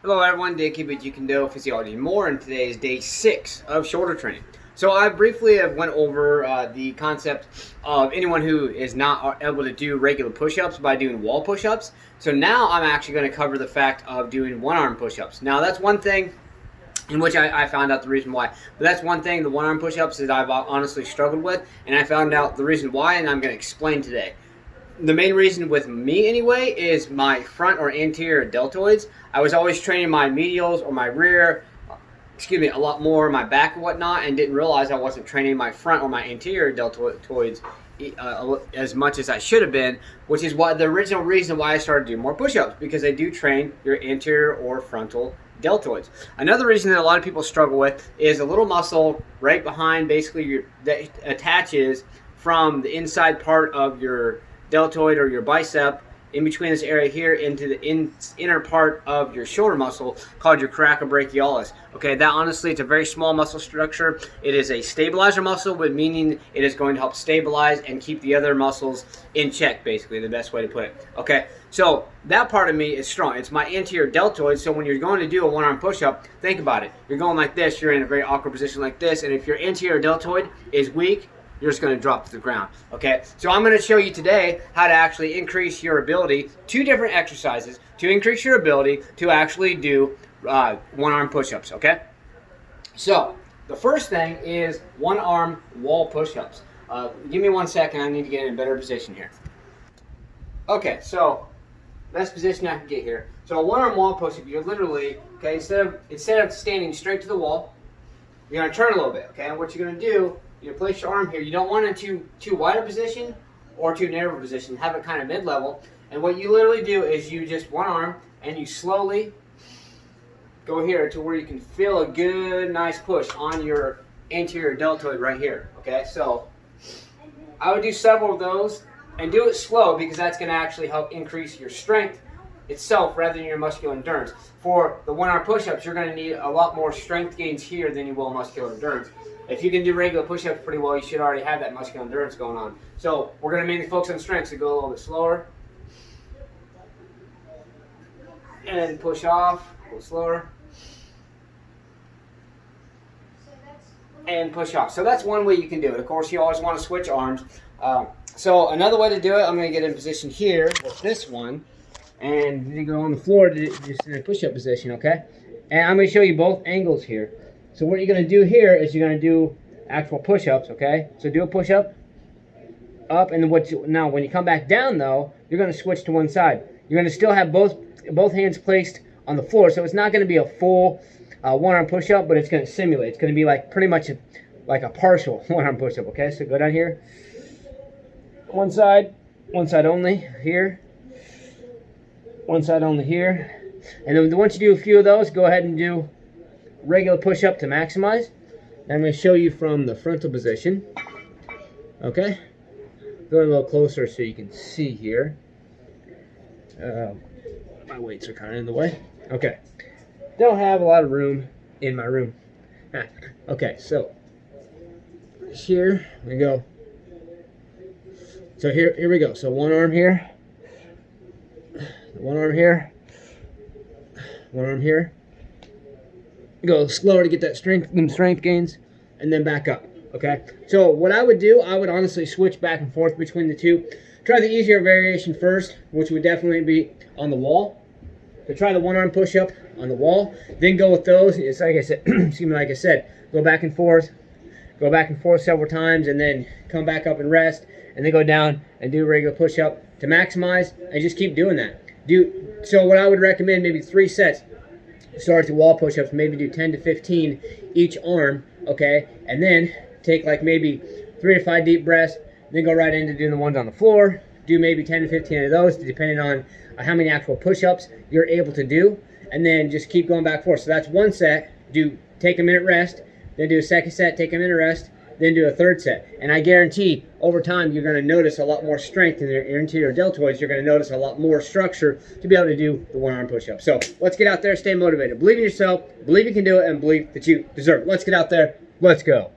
Hello everyone, Dickie, but you can do physiology and more, and today is day 6 of shoulder training. So I briefly went over the concept of anyone who is not able to do regular push-ups by doing wall push-ups. So now I'm actually going to cover the fact of doing one-arm push-ups. Now that's one thing in which I found out the reason why. But that's one thing, the one-arm push-ups, that I've honestly struggled with, and I found out the reason why, and I'm going to explain today. The main reason with me anyway is my front or anterior deltoids. I was always training my medials or my rear, a lot more my back and whatnot, and didn't realize I wasn't training my front or my anterior deltoids as much as I should have been, which is why the original reason why I started doing more push-ups, because they do train your anterior or frontal deltoids. Another reason that a lot of people struggle with is a little muscle right behind basically that attaches from the inside part of your deltoid or your bicep in between this area here into the inner part of your shoulder muscle called your coracobrachialis. Okay, that honestly, it's a very small muscle structure. It is a stabilizer muscle, but meaning it is going to help stabilize and keep the other muscles in check, basically, the best way to put it. Okay, so that part of me is strong. It's my anterior deltoid, so when you're going to do a one-arm push-up, think about it. You're going like this, you're in a very awkward position like this, and if your anterior deltoid is weak, you're just going to drop to the ground. Okay, so I'm going to show you today how to actually increase your ability, 2 different exercises to increase your ability to actually do one-arm push-ups. Okay, so the first thing is one-arm wall push-ups. Give me 1 second, I need to get in a better position here. Okay, so best position I can get here. So a one-arm wall push-up, you're literally, okay, instead of standing straight to the wall, you're going to turn a little bit. Okay, and what you're going to do, you place your arm here. You don't want it too wide a position or too narrow a position. Have it kind of mid-level. And what you literally do is you just one arm and you slowly go here to where you can feel a good, nice push on your anterior deltoid right here. Okay, so I would do several of those and do it slow, because that's going to actually help increase your strength itself rather than your muscular endurance. For the one-arm push-ups, you're going to need a lot more strength gains here than you will muscular endurance. If you can do regular push-ups pretty well, you should already have that muscular endurance going on. So we're going to mainly focus on strength, so go a little bit slower. And then push off, go slower. And push off. So that's one way you can do it. Of course, you always want to switch arms. So another way to do it, I'm going to get in position here with this one. And you go on the floor just in a push-up position, okay? And I'm going to show you both angles here. So what you're going to do here is you're going to do actual push-ups, okay? So do a push-up, up, and then now when you come back down, though, you're going to switch to one side. You're going to still have both hands placed on the floor, so it's not going to be a full one-arm push-up, but it's going to simulate. It's going to be like pretty much like a partial one-arm push-up, okay? So go down here, one side only here, one side only here, and then once you do a few of those, go ahead and do regular push-up to maximize. And I'm going to show you from the frontal position. Okay, going a little closer so you can see here. My weights are kind of in the way. Okay, don't have a lot of room in my room. Okay, so here we go. So here we go. So one arm here, one arm here, one arm here. Go slower to get that strength gains, and then back up. Okay, so what I would do, I would honestly switch back and forth between the two. Try the easier variation first, which would definitely be on the wall. So try the one-arm push-up on the wall, then go with those. It's like I said, like I said, go back and forth several times, and then come back up and rest, and then go down and do a regular push-up to maximize, and just keep doing that. So what I would recommend, maybe 3 sets. Start with wall push-ups, maybe do 10 to 15 each arm, okay? And then take like maybe 3 to 5 deep breaths, then go right into doing the ones on the floor. Do maybe 10 to 15 of those, depending on how many actual push-ups you're able to do. And then just keep going back and forth. So that's 1 set. Take a minute rest, then do a second set, take a minute rest, then do a third set. And I guarantee over time you're going to notice a lot more strength in your anterior deltoids. You're going to notice a lot more structure to be able to do the one-arm push-up. So let's get out there, stay motivated. Believe in yourself, believe you can do it, and believe that you deserve it. Let's get out there. Let's go.